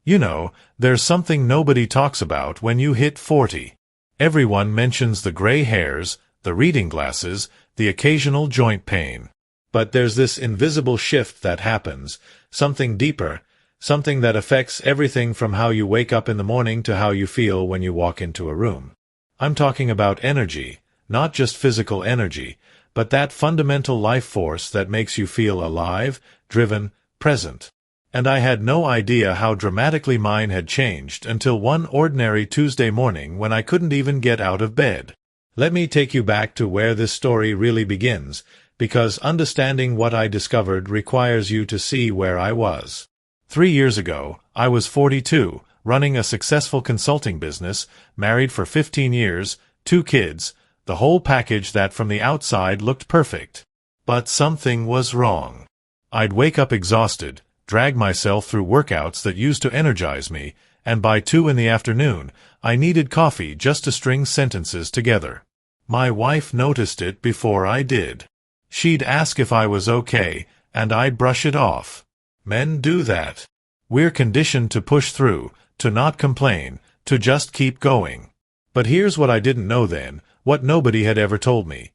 You know, there's something nobody talks about when you hit 40. Everyone mentions the gray hairs, the reading glasses, the occasional joint pain. But there's this invisible shift that happens, something deeper, something that affects everything from how you wake up in the morning to how you feel when you walk into a room. I'm talking about energy, not just physical energy, but that fundamental life force that makes you feel alive, driven, present. And I had no idea how dramatically mine had changed until one ordinary Tuesday morning when I couldn't even get out of bed. Let me take you back to where this story really begins, because understanding what I discovered requires you to see where I was. 3 years ago, I was 42, running a successful consulting business, married for 15 years, 2 kids, the whole package that from the outside looked perfect. But something was wrong. I'd wake up exhausted, drag myself through workouts that used to energize me, and by 2 in the afternoon, I needed coffee just to string sentences together. My wife noticed it before I did. She'd ask if I was okay, and I'd brush it off. Men do that. We're conditioned to push through, to not complain, to just keep going. But here's what I didn't know then, what nobody had ever told me.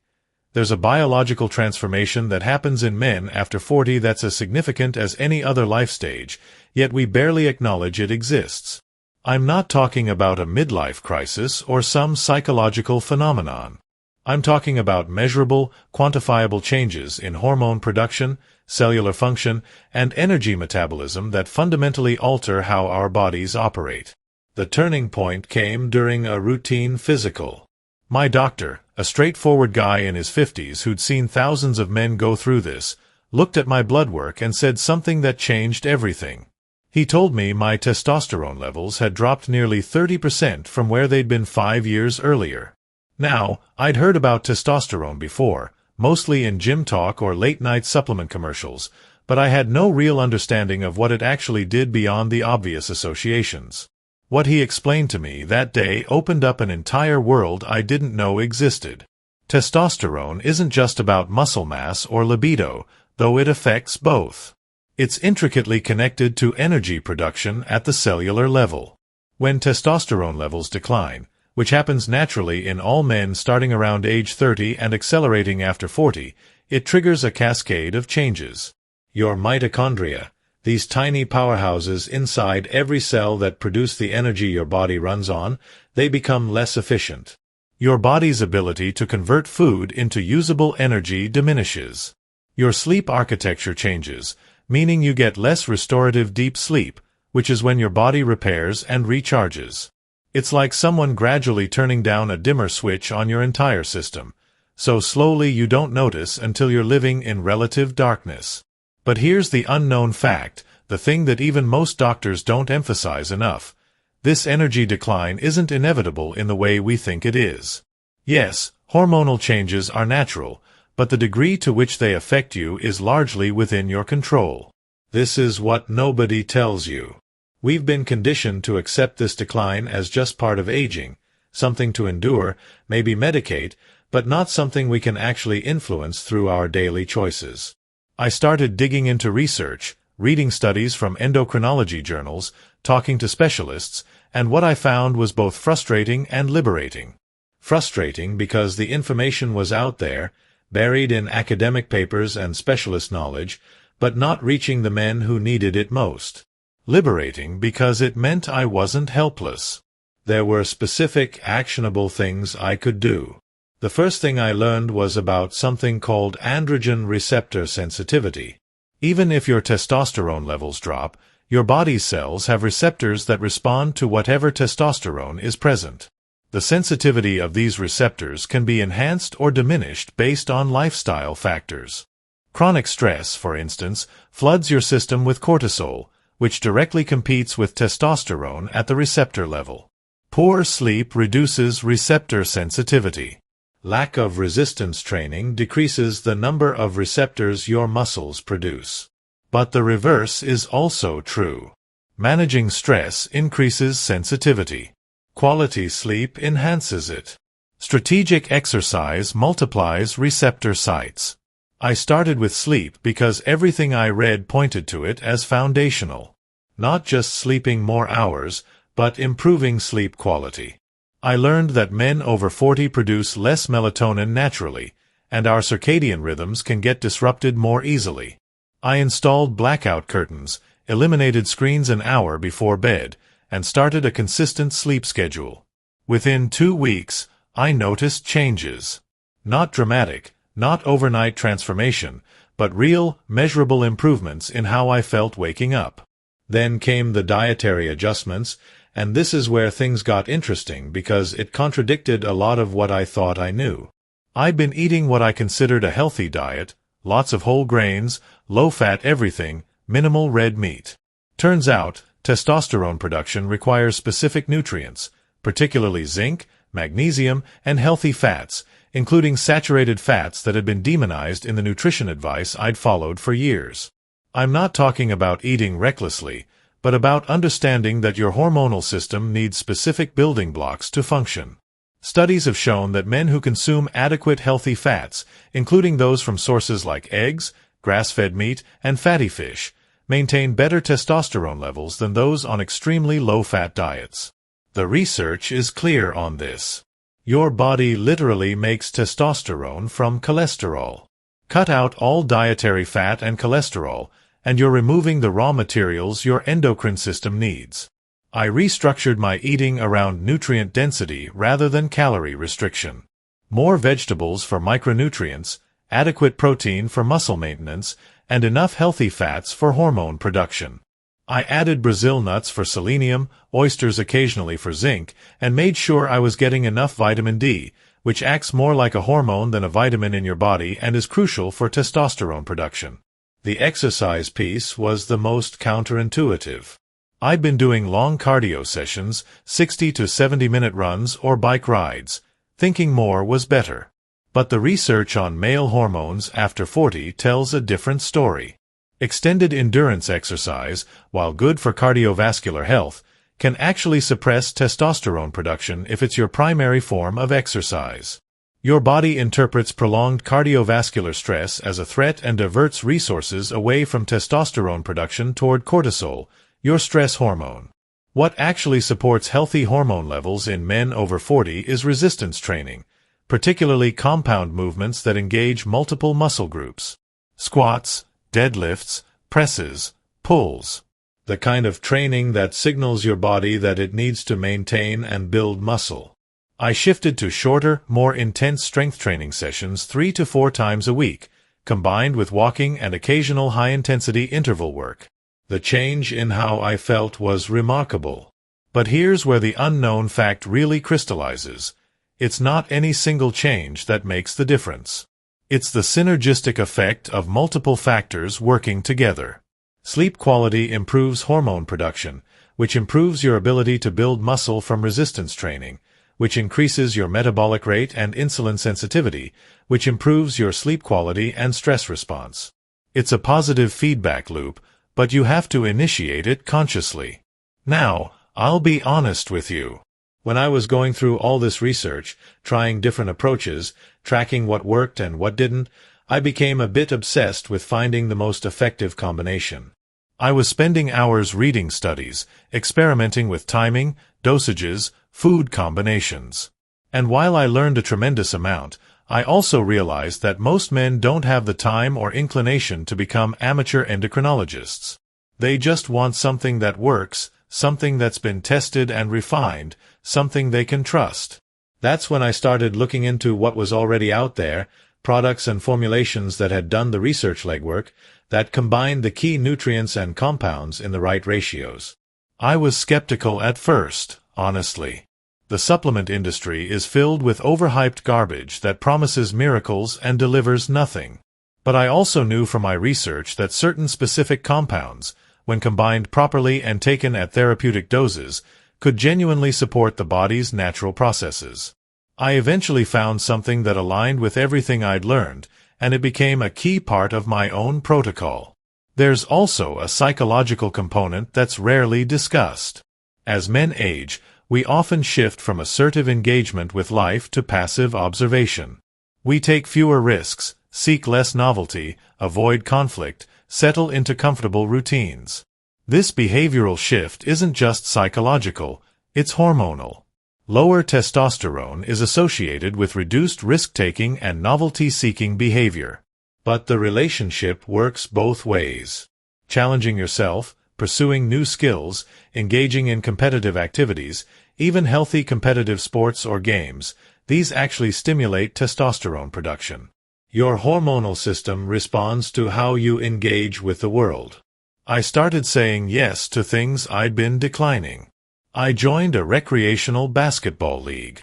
There's a biological transformation that happens in men after 40 that's as significant as any other life stage, yet we barely acknowledge it exists. I'm not talking about a midlife crisis or some psychological phenomenon. I'm talking about measurable, quantifiable changes in hormone production, cellular function, and energy metabolism that fundamentally alter how our bodies operate. The turning point came during a routine physical. My doctor, a straightforward guy in his 50s who'd seen thousands of men go through this, looked at my blood work and said something that changed everything. He told me my testosterone levels had dropped nearly 30% from where they'd been 5 years earlier. Now, I'd heard about testosterone before, mostly in gym talk or late-night supplement commercials, but I had no real understanding of what it actually did beyond the obvious associations. What he explained to me that day opened up an entire world I didn't know existed. Testosterone isn't just about muscle mass or libido, though it affects both. It's intricately connected to energy production at the cellular level. When testosterone levels decline, which happens naturally in all men starting around age 30 and accelerating after 40, it triggers a cascade of changes. Your mitochondria, these tiny powerhouses inside every cell that produce the energy your body runs on, they become less efficient. Your body's ability to convert food into usable energy diminishes. Your sleep architecture changes, meaning you get less restorative deep sleep, which is when your body repairs and recharges. It's like someone gradually turning down a dimmer switch on your entire system, so slowly you don't notice until you're living in relative darkness. But here's the unknown fact, the thing that even most doctors don't emphasize enough. This energy decline isn't inevitable in the way we think it is. Yes, hormonal changes are natural, but the degree to which they affect you is largely within your control. This is what nobody tells you. We've been conditioned to accept this decline as just part of aging, something to endure, maybe medicate, but not something we can actually influence through our daily choices. I started digging into research, reading studies from endocrinology journals, talking to specialists, and what I found was both frustrating and liberating. Frustrating because the information was out there, buried in academic papers and specialist knowledge, but not reaching the men who needed it most. Liberating because it meant I wasn't helpless. There were specific, actionable things I could do. The first thing I learned was about something called androgen receptor sensitivity. Even if your testosterone levels drop, your body's cells have receptors that respond to whatever testosterone is present. The sensitivity of these receptors can be enhanced or diminished based on lifestyle factors. Chronic stress, for instance, floods your system with cortisol, which directly competes with testosterone at the receptor level. Poor sleep reduces receptor sensitivity. Lack of resistance training decreases the number of receptors your muscles produce. But the reverse is also true. Managing stress increases sensitivity. Quality sleep enhances it. Strategic exercise multiplies receptor sites. I started with sleep because everything I read pointed to it as foundational. not just sleeping more hours, but improving sleep quality. I learned that men over 40 produce less melatonin naturally, and our circadian rhythms can get disrupted more easily. I installed blackout curtains, eliminated screens an hour before bed, and started a consistent sleep schedule. Within 2 weeks, I noticed changes. Not dramatic, not overnight transformation, but real, measurable improvements in how I felt waking up. Then came the dietary adjustments, and this is where things got interesting because it contradicted a lot of what I thought I knew. I'd been eating what I considered a healthy diet, lots of whole grains, low-fat everything, minimal red meat. Turns out, testosterone production requires specific nutrients, particularly zinc, magnesium, and healthy fats, including saturated fats that had been demonized in the nutrition advice I'd followed for years. I'm not talking about eating recklessly, but about understanding that your hormonal system needs specific building blocks to function. Studies have shown that men who consume adequate healthy fats, including those from sources like eggs, grass-fed meat, and fatty fish, maintain better testosterone levels than those on extremely low-fat diets. The research is clear on this. Your body literally makes testosterone from cholesterol. Cut out all dietary fat and cholesterol, and you're removing the raw materials your endocrine system needs. I restructured my eating around nutrient density rather than calorie restriction. More vegetables for micronutrients, adequate protein for muscle maintenance, and enough healthy fats for hormone production. I added Brazil nuts for selenium, oysters occasionally for zinc, and made sure I was getting enough vitamin D, which acts more like a hormone than a vitamin in your body and is crucial for testosterone production. The exercise piece was the most counterintuitive. I'd been doing long cardio sessions, 60 to 70-minute runs or bike rides, thinking more was better. But the research on male hormones after 40 tells a different story. Extended endurance exercise, while good for cardiovascular health, can actually suppress testosterone production if it's your primary form of exercise. Your body interprets prolonged cardiovascular stress as a threat and diverts resources away from testosterone production toward cortisol, your stress hormone. What actually supports healthy hormone levels in men over 40 is resistance training, particularly compound movements that engage multiple muscle groups. Squats, deadlifts, presses, pulls. The kind of training that signals your body that it needs to maintain and build muscle. I shifted to shorter, more intense strength training sessions 3 to 4 times a week, combined with walking and occasional high-intensity interval work. The change in how I felt was remarkable. But here's where the unknown fact really crystallizes. It's not any single change that makes the difference. It's the synergistic effect of multiple factors working together. Sleep quality improves hormone production, which improves your ability to build muscle from resistance training, which increases your metabolic rate and insulin sensitivity, which improves your sleep quality and stress response. It's a positive feedback loop, but you have to initiate it consciously. Now, I'll be honest with you. When I was going through all this research, trying different approaches, tracking what worked and what didn't, I became a bit obsessed with finding the most effective combination. I was spending hours reading studies, experimenting with timing, dosages, food combinations. And while I learned a tremendous amount, I also realized that most men don't have the time or inclination to become amateur endocrinologists. They just want something that works, something that's been tested and refined, something they can trust. That's when I started looking into what was already out there, products and formulations that had done the research legwork, that combined the key nutrients and compounds in the right ratios. I was skeptical at first, honestly. The supplement industry is filled with overhyped garbage that promises miracles and delivers nothing. But I also knew from my research that certain specific compounds, when combined properly and taken at therapeutic doses, could genuinely support the body's natural processes. I eventually found something that aligned with everything I'd learned, and it became a key part of my own protocol. There's also a psychological component that's rarely discussed. As men age, we often shift from assertive engagement with life to passive observation. We take fewer risks, seek less novelty, avoid conflict, settle into comfortable routines. This behavioral shift isn't just psychological, it's hormonal. Lower testosterone is associated with reduced risk-taking and novelty-seeking behavior. But the relationship works both ways. Challenging yourself, pursuing new skills, engaging in competitive activities, even healthy competitive sports or games, these actually stimulate testosterone production. Your hormonal system responds to how you engage with the world. I started saying yes to things I'd been declining. I joined a recreational basketball league.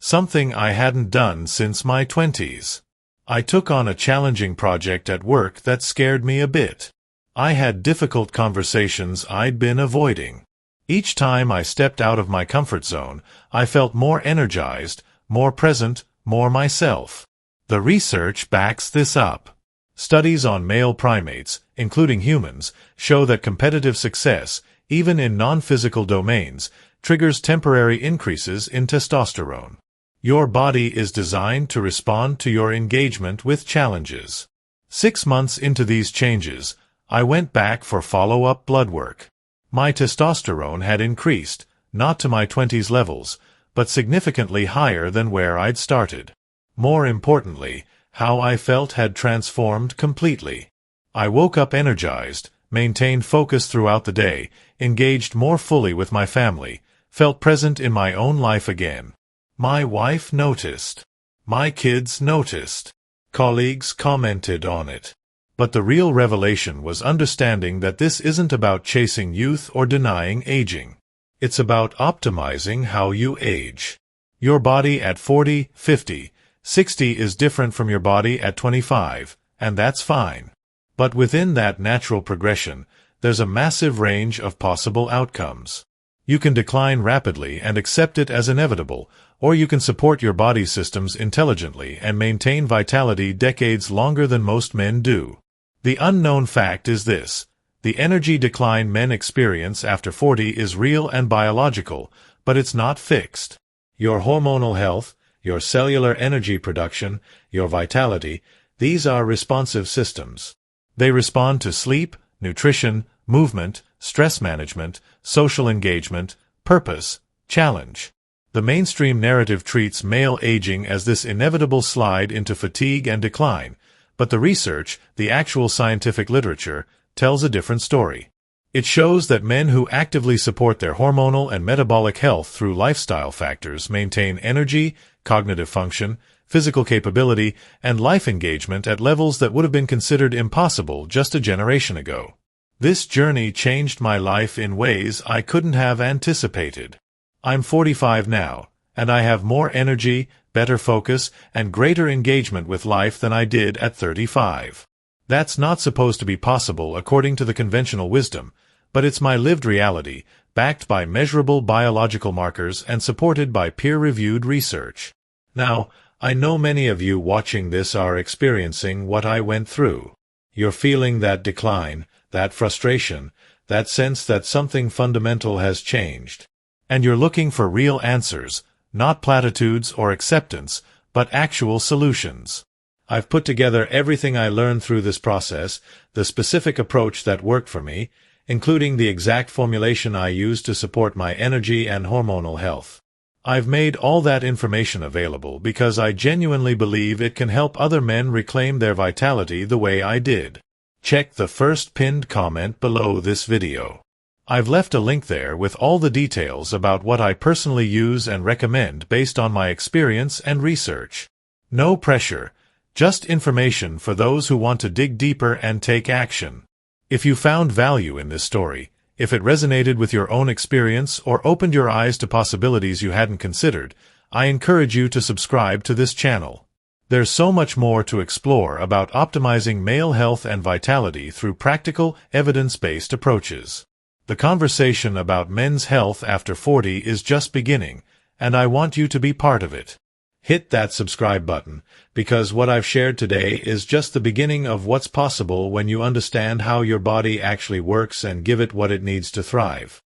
Something I hadn't done since my 20s. I took on a challenging project at work that scared me a bit. I had difficult conversations I'd been avoiding. Each time I stepped out of my comfort zone, I felt more energized, more present, more myself. The research backs this up. Studies on male primates, including humans, show that competitive success, even in non-physical domains, triggers temporary increases in testosterone. Your body is designed to respond to your engagement with challenges. 6 months into these changes, I went back for follow-up blood work. My testosterone had increased, not to my 20s levels, but significantly higher than where I'd started. More importantly, how I felt had transformed completely. I woke up energized, maintained focus throughout the day, engaged more fully with my family, felt present in my own life again. My wife noticed. My kids noticed. Colleagues commented on it. But the real revelation was understanding that this isn't about chasing youth or denying aging. It's about optimizing how you age. Your body at 40, 50, 60 is different from your body at 25, and that's fine. But within that natural progression, there's a massive range of possible outcomes. You can decline rapidly and accept it as inevitable, or you can support your body systems intelligently and maintain vitality decades longer than most men do. The unknown fact is this: the energy decline men experience after 40 is real and biological, but it's not fixed. Your hormonal health, your cellular energy production, your vitality, these are responsive systems. They respond to sleep, nutrition, movement, stress management, social engagement, purpose, challenge. The mainstream narrative treats male aging as this inevitable slide into fatigue and decline, but the research, the actual scientific literature, tells a different story. It shows that men who actively support their hormonal and metabolic health through lifestyle factors maintain energy, cognitive function, physical capability, and life engagement at levels that would have been considered impossible just a generation ago. This journey changed my life in ways I couldn't have anticipated. I'm 45 now, and I have more energy, better focus, and greater engagement with life than I did at 35. That's not supposed to be possible according to the conventional wisdom, but it's my lived reality, backed by measurable biological markers and supported by peer-reviewed research. Now, I know many of you watching this are experiencing what I went through. You're feeling that decline, that frustration, that sense that something fundamental has changed. And you're looking for real answers, not platitudes or acceptance, but actual solutions. I've put together everything I learned through this process, the specific approach that worked for me, including the exact formulation I used to support my energy and hormonal health. I've made all that information available because I genuinely believe it can help other men reclaim their vitality the way I did. Check the first pinned comment below this video. I've left a link there with all the details about what I personally use and recommend based on my experience and research. No pressure, just information for those who want to dig deeper and take action. If you found value in this story, if it resonated with your own experience or opened your eyes to possibilities you hadn't considered, I encourage you to subscribe to this channel. There's so much more to explore about optimizing male health and vitality through practical, evidence-based approaches. The conversation about men's health after 40 is just beginning, and I want you to be part of it. Hit that subscribe button, because what I've shared today is just the beginning of what's possible when you understand how your body actually works and give it what it needs to thrive.